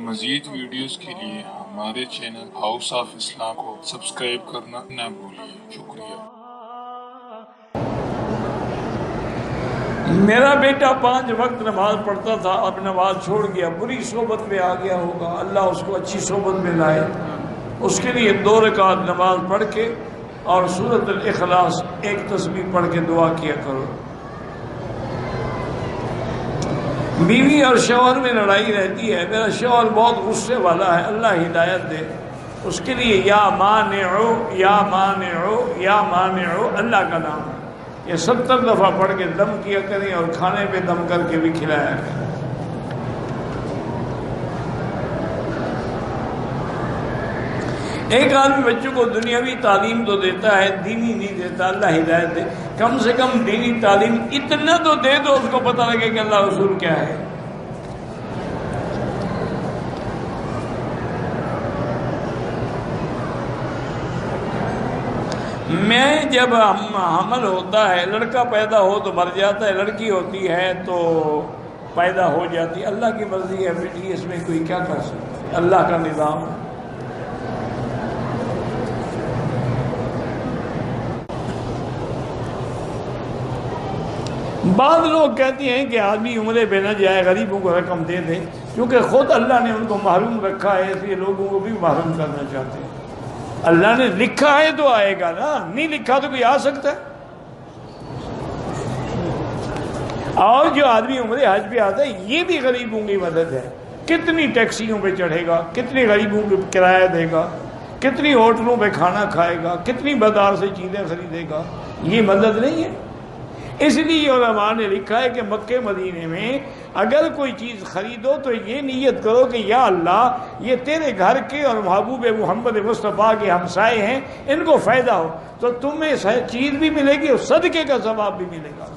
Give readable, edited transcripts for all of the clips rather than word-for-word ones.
مزید ویڈیوز کے لیے ہمارے چینل ہاؤس آف اسلام کو سبسکرائب کرنا نہ بھولیے۔ شکریہ۔ میرا بیٹا 5 وقت نماز پڑھتا تھا، اب نماز چھوڑ گیا، بری صحبت میں آ گیا ہوگا، اللہ اس کو اچھی صحبت میں لائے۔ اس کے لیے 2 رکعت نماز پڑھ کے اور سورۃ الاخلاص 1 تسبیح پڑھ کے دعا کیا کرو۔ بیوی اور شوہر میں لڑائی رہتی ہے، میرا شوہر بہت غصے والا ہے، اللہ ہدایت دے۔ اس کے لیے یا مانعو یا مانعو یا مانعو اللہ کا نام ہے، یہ 70 دفعہ پڑھ کے دم کیا کریں اور کھانے پہ دم کر کے بھی کھلایا کریں۔ ایک آدمی بچوں کو دنیاوی تعلیم تو دیتا ہے، دینی نہیں دیتا، اللہ ہدایت دے۔ کم سے کم دینی تعلیم اتنا تو دے دو اس کو پتہ لگے کہ اللہ رسول کیا ہے۔ میں جب حمل ہوتا ہے، لڑکا پیدا ہو تو مر جاتا ہے، لڑکی ہوتی ہے تو پیدا ہو جاتی ہے، اللہ کی مرضی ہے بیٹی، اس میں کوئی کیا کر سکتا ہے، اللہ کا نظام ہے۔ بعض لوگ کہتے ہیں کہ آدمی عمرے پہ نہ جائے، غریبوں کو رقم دے دے، کیونکہ خود اللہ نے ان کو محروم رکھا ہے، اس لیے لوگوں کو بھی محروم کرنا چاہتے ہیں۔ اللہ نے لکھا ہے تو آئے گا نا، نہیں لکھا تو کوئی آ سکتا ہے۔ اور جو آدمی عمرے حج پہ آتا ہے یہ بھی غریبوں کی مدد ہے، کتنی ٹیکسیوں پہ چڑھے گا، کتنی غریبوں کو کرایہ دے گا، کتنی ہوٹلوں پہ کھانا کھائے گا، کتنی بازار سے چیزیں خریدے گا، یہ مدد نہیں ہے؟ اس لیے علماء نے لکھا ہے کہ مکہ مدینے میں اگر کوئی چیز خریدو تو یہ نیت کرو کہ یا اللہ یہ تیرے گھر کے اور محبوب محمد مصطفیٰ کے ہمسائے ہیں، ان کو فائدہ ہو، تو تمہیں چیز بھی ملے گی اور صدقے کا ثواب بھی ملے گا۔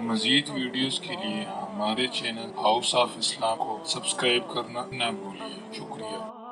مزید ویڈیوز کے لیے ہمارے چینل ہاؤس آف اسلام کو سبسکرائب کرنا نہ بھولیے۔ شکریہ۔